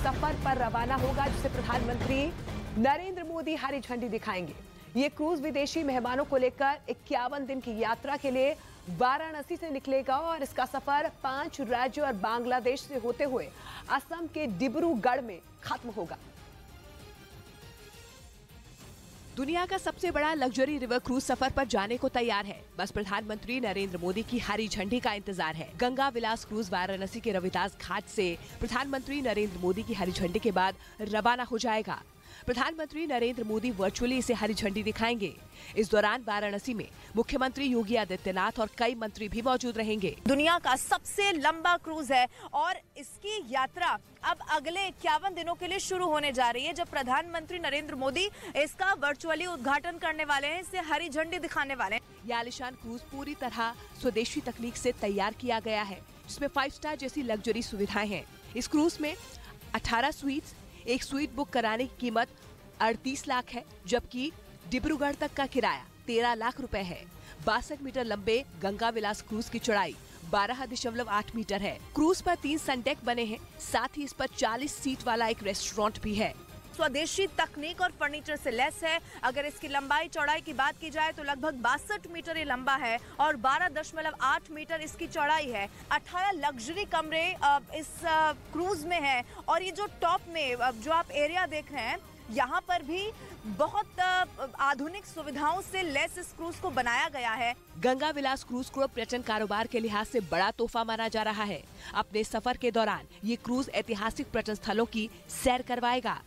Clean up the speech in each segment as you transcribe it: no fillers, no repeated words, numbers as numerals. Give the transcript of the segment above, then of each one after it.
सफर पर रवाना होगा, जिसे प्रधानमंत्री नरेंद्र मोदी हरी झंडी दिखाएंगे। ये क्रूज विदेशी मेहमानों को लेकर 51 दिन की यात्रा के लिए वाराणसी से निकलेगा और इसका सफर 5 राज्यों और बांग्लादेश से होते हुए असम के डिब्रूगढ़ में खत्म होगा। दुनिया का सबसे बड़ा लग्जरी रिवर क्रूज सफर पर जाने को तैयार है। बस प्रधानमंत्री नरेंद्र मोदी की हरी झंडी का इंतजार है। गंगा विलास क्रूज वाराणसी के रविदास घाट से प्रधानमंत्री नरेंद्र मोदी की हरी झंडी के बाद रवाना हो जाएगा। प्रधानमंत्री नरेंद्र मोदी वर्चुअली इसे हरी झंडी दिखाएंगे। इस दौरान वाराणसी में मुख्यमंत्री योगी आदित्यनाथ और कई मंत्री भी मौजूद रहेंगे। दुनिया का सबसे लंबा क्रूज है और इसकी यात्रा अब अगले 51 दिनों के लिए शुरू होने जा रही है, जब प्रधानमंत्री नरेंद्र मोदी इसका वर्चुअली उद्घाटन करने वाले हैं, इसे हरी झंडी दिखाने वाले हैं। यह आलीशान क्रूज पूरी तरह स्वदेशी तकनीक से तैयार किया गया है, जिसमें 5 स्टार जैसी लग्जरी सुविधाएं हैं। इस क्रूज में 18 स्वीट्स, एक स्वीट बुक कराने की कीमत 38 लाख है, जबकि डिब्रूगढ़ तक का किराया 13 लाख रुपए है। 62 मीटर लंबे गंगा विलास क्रूज की चौड़ाई 12.8 मीटर है। क्रूज पर 3 सनडेक बने हैं, साथ ही इस पर 40 सीट वाला एक रेस्टोरेंट भी है। स्वदेशी तकनीक और फर्नीचर से लैस है। अगर इसकी लंबाई चौड़ाई की बात की जाए तो लगभग 62 मीटर ये लंबा है और 12.8 मीटर इसकी चौड़ाई है। 18 लग्जरी कमरे इस क्रूज में है और ये जो टॉप में जो आप एरिया देख रहे हैं, यहाँ पर भी बहुत आधुनिक सुविधाओं से लैस इस क्रूज को बनाया गया है। गंगा विलास क्रूज को पर्यटन कारोबार के लिहाज से बड़ा तोहफा माना जा रहा है। अपने सफर के दौरान ये क्रूज ऐतिहासिक पर्यटन स्थलों की सैर करवाएगा।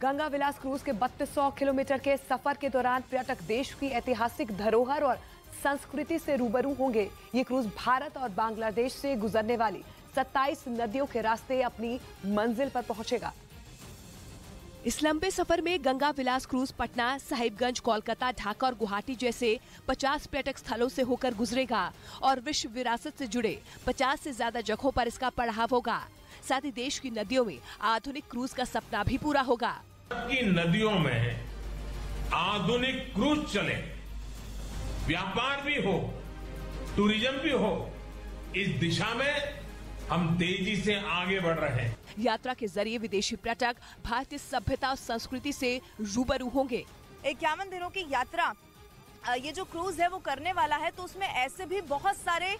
गंगा विलास क्रूज के 3200 किलोमीटर के सफर के दौरान पर्यटक देश की ऐतिहासिक धरोहर और संस्कृति से रूबरू होंगे। ये क्रूज भारत और बांग्लादेश से गुजरने वाली 27 नदियों के रास्ते अपनी मंजिल पर पहुंचेगा। इस लंबे सफर में गंगा विलास क्रूज पटना, साहिबगंज, कोलकाता, ढाका और गुवाहाटी जैसे 50 पर्यटक स्थलों से होकर गुजरेगा और विश्व विरासत से जुड़े 50 से ज्यादा जगहों पर इसका पड़ाव होगा। साथ ही देश की नदियों में आधुनिक क्रूज का सपना भी पूरा होगा। की नदियों में आधुनिक क्रूज चले, व्यापार भी हो, टूरिज्म भी हो, इस दिशा में हम तेजी से आगे बढ़ रहे हैं। यात्रा के जरिए विदेशी पर्यटक भारतीय सभ्यता और संस्कृति से रूबरू होंगे। 51 दिनों की यात्रा ये जो क्रूज है वो करने वाला है, तो उसमें ऐसे भी बहुत सारे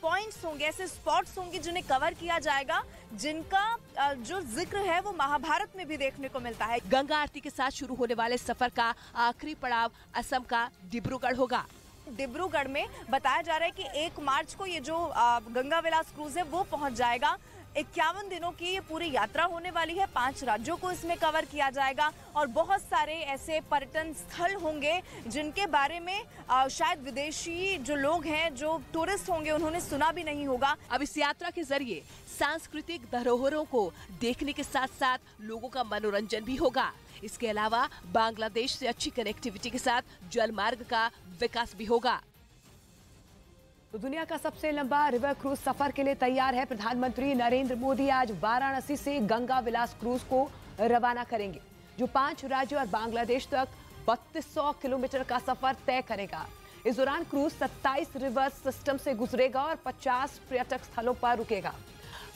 पॉइंट्स होंगे, ऐसे स्पॉट्स होंगे जिन्हें कवर किया जाएगा, जिनका जो जिक्र है वो महाभारत में भी देखने को मिलता है। गंगा आरती के साथ शुरू होने वाले सफर का आखिरी पड़ाव असम का डिब्रूगढ़ होगा। डिब्रूगढ़ में बताया जा रहा है कि 1 मार्च को ये जो गंगा विलास क्रूज है वो पहुंच जाएगा। 51 दिनों की ये पूरी यात्रा होने वाली है। 5 राज्यों को इसमें कवर किया जाएगा और बहुत सारे ऐसे पर्यटन स्थल होंगे जिनके बारे में शायद विदेशी जो लोग हैं, जो टूरिस्ट होंगे, उन्होंने सुना भी नहीं होगा। अब इस यात्रा के जरिए सांस्कृतिक धरोहरों को देखने के साथ साथ लोगों का मनोरंजन भी होगा। इसके अलावा बांग्लादेश से अच्छी कनेक्टिविटी के साथ जल मार्ग का विकास भी होगा। तो दुनिया का सबसे लंबा रिवर क्रूज सफर के लिए तैयार है। प्रधानमंत्री नरेंद्र मोदी आज वाराणसी से गंगा विलास क्रूज को रवाना करेंगे, जो 5 राज्यों और बांग्लादेश तक 3200 किलोमीटर का सफर तय करेगा। इस दौरान क्रूज 27 रिवर सिस्टम से गुजरेगा और 50 पर्यटक स्थलों पर रुकेगा।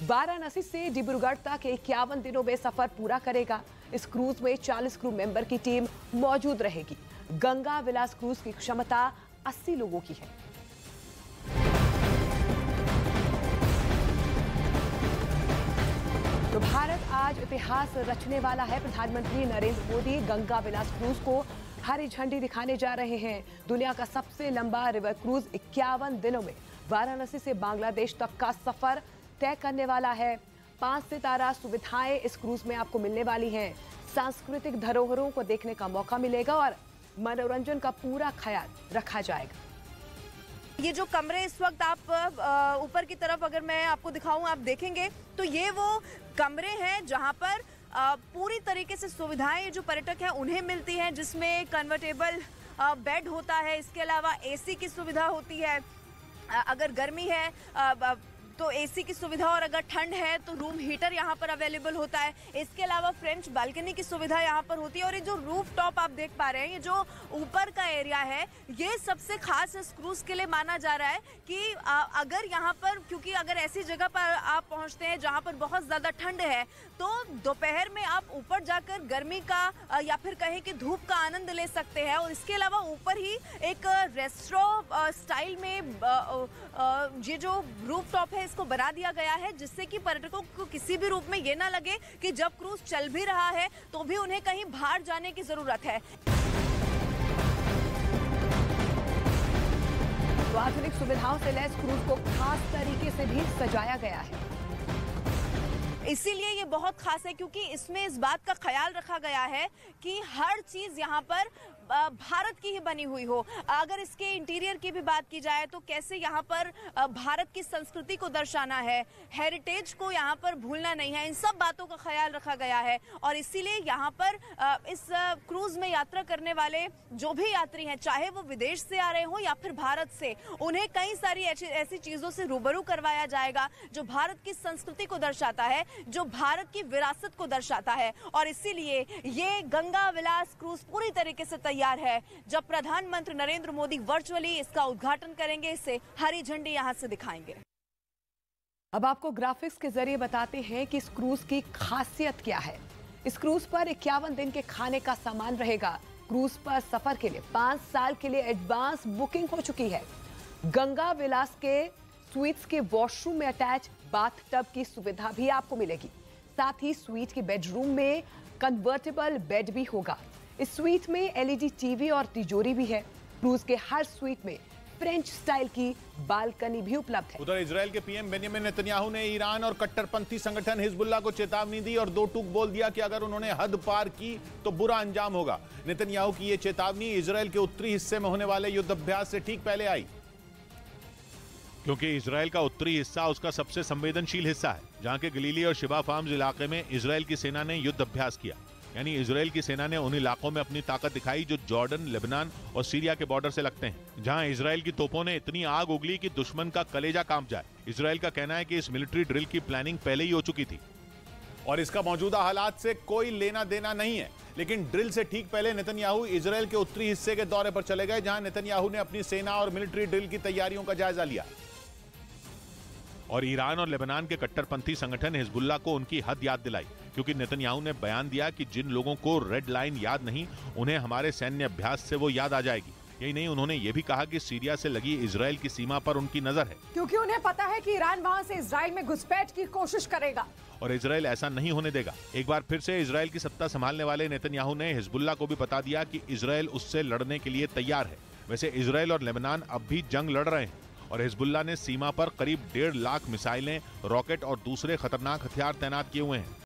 वाराणसी से डिब्रूगढ़ तक 51 दिनों में सफर पूरा करेगा। इस क्रूज में 40 क्रू मेंबर की टीम मौजूद रहेगी। गंगा विलास क्रूज की क्षमता 80 लोगों की है। तो भारत आज इतिहास रचने वाला है। प्रधानमंत्री नरेंद्र मोदी गंगा विलास क्रूज को हरी झंडी दिखाने जा रहे हैं। दुनिया का सबसे लंबा रिवर क्रूज 51 दिनों में वाराणसी से बांग्लादेश तक का सफर तय करने वाला है। 5 सितारा सुविधाएं इस क्रूज में आपको मिलने वाली हैं। सांस्कृतिक धरोहरों को देखने का मौका मिलेगा और मनोरंजन का पूरा ख्याल रखा जाएगा। ये जो कमरे इस वक्त आप ऊपर की तरफ अगर मैं आपको दिखाऊं, आप देखेंगे तो ये वो कमरे हैं जहां पर पूरी तरीके से सुविधाएं जो पर्यटक हैं उन्हें मिलती हैं, जिसमें कन्वर्टेबल बेड होता है। इसके अलावा एसी की सुविधा होती है। अगर गर्मी है तो एसी की सुविधा, और अगर ठंड है तो रूम हीटर यहाँ पर अवेलेबल होता है। इसके अलावा फ्रेंच बालकनी की सुविधा यहाँ पर होती है। और ये जो रूफ टॉप आप देख पा रहे हैं, ये जो ऊपर का एरिया है, ये सबसे खास इस क्रूज के लिए माना जा रहा है कि अगर यहाँ पर, क्योंकि अगर ऐसी जगह पर आप पहुँचते हैं जहाँ पर बहुत ज़्यादा ठंड है, तो दोपहर में आप ऊपर जाकर गर्मी का या फिर कहें कि धूप का आनंद ले सकते हैं। और इसके अलावा ऊपर ही एक रेस्टोरेंट स्टाइल में ये जो रूफ टॉप है इसको बना दिया गया है, जिससे कि पर्यटकों को किसी भी रूप में ये ना लगे कि जब क्रूज चल भी रहा है तो भी उन्हें कहीं बाहर जाने की जरूरत है। तो आधुनिक सुविधाओं से लैस क्रूज को खास तरीके से भी सजाया गया है। इसीलिए ये बहुत खास है क्योंकि इसमें इस बात का ख्याल रखा गया है कि हर चीज यहाँ पर भारत की ही बनी हुई हो। अगर इसके इंटीरियर की भी बात की जाए तो कैसे यहाँ पर भारत की संस्कृति को दर्शाना है, हेरिटेज को यहाँ पर भूलना नहीं है, इन सब बातों का ख्याल रखा गया है। और इसीलिए यहाँ पर इस क्रूज में यात्रा करने वाले जो भी यात्री हैं, चाहे वो विदेश से आ रहे हो या फिर भारत से, उन्हें कई सारी ऐसी चीजों से रूबरू करवाया जाएगा जो भारत की संस्कृति को दर्शाता है, जो भारत की विरासत को दर्शाता है। और इसीलिए ये गंगा विलास क्रूज पूरी तरीके से तैयार है। जब प्रधानमंत्री नरेंद्र मोदी वर्चुअली इसका उद्घाटन करेंगे, इसे हरी झंडी यहां से दिखाएंगे। अब आपको ग्राफिक्स के जरिए बताते हैं कि इस क्रूज की खासियत क्या है। इस क्रूज पर 51 दिन के खाने का सामान रहेगा। क्रूज पर सफर के लिए 5 साल के लिए एडवांस बुकिंग हो चुकी है। गंगा विलास के स्वीट्स के वॉशरूम में अटैच बाथटब की सुविधा भी आपको मिलेगी। साथ ही स्वीट के बेडरूम में कन्वर्टेबल बेड भी होगा। इस स्वीट में एलईडी टीवी और तिजोरी भी है। क्रूज के हर स्वीट में फ्रेंच स्टाइल की बालकनी भी उपलब्ध है। उधर इजराइल के पीएम बेंजामिन नेतन्याहू ने ईरान और कट्टरपंथी संगठन हिजबुल्लाह को चेतावनी दी और 2 टूक बोल दिया कि अगर उन्होंने हद पार की तो बुरा अंजाम होगा। नेतन्याहू की यह चेतावनी इजराइल के उत्तरी हिस्से में होने वाले युद्धाभ्यास से ठीक पहले आई, क्योंकि इजराइल का उत्तरी हिस्सा उसका सबसे संवेदनशील हिस्सा है, जहां के गलीली और शिबा फार्म्स इलाके में इजराइल की सेना ने युद्ध अभ्यास किया। यानी इजराइल की सेना ने उन इलाकों में अपनी ताकत दिखाई जो जॉर्डन, लेबनान और सीरिया के बॉर्डर से लगते हैं, जहां इजराइल की तोपों ने इतनी आग उगली कि दुश्मन का कलेजा कांप जाए। इजराइल का कहना है कि इस मिलिट्री ड्रिल की प्लानिंग पहले ही हो चुकी थी और इसका मौजूदा हालात से कोई लेना देना नहीं है। लेकिन ड्रिल से ठीक पहले नेतन्याहू इजराइल के उत्तरी हिस्से के दौरे पर चले गए, जहां नेतन्याहू ने अपनी सेना और मिलिट्री ड्रिल की तैयारियों का जायजा लिया और ईरान और लेबनान के कट्टरपंथी संगठन हिजबुल्लाह को उनकी हद याद दिलाई, क्योंकि नेतन्याहू ने बयान दिया कि जिन लोगों को रेड लाइन याद नहीं, उन्हें हमारे सैन्य अभ्यास से वो याद आ जाएगी। यही नहीं, उन्होंने ये भी कहा कि सीरिया से लगी इजराइल की सीमा पर उनकी नजर है, क्योंकि उन्हें पता है कि ईरान वहां से इजराइल में घुसपैठ की कोशिश करेगा और इजराइल ऐसा नहीं होने देगा। एक बार फिर से इजराइल की सत्ता संभालने वाले नेतन्याहू ने हिजबुल्लाह को भी बता दिया कि इजराइल उससे लड़ने के लिए तैयार है। वैसे इजराइल और लेबनान अब भी जंग लड़ रहे हैं और हिजबुल्लाह ने सीमा पर करीब 1.5 लाख मिसाइलें, रॉकेट और दूसरे खतरनाक हथियार तैनात किए हुए हैं।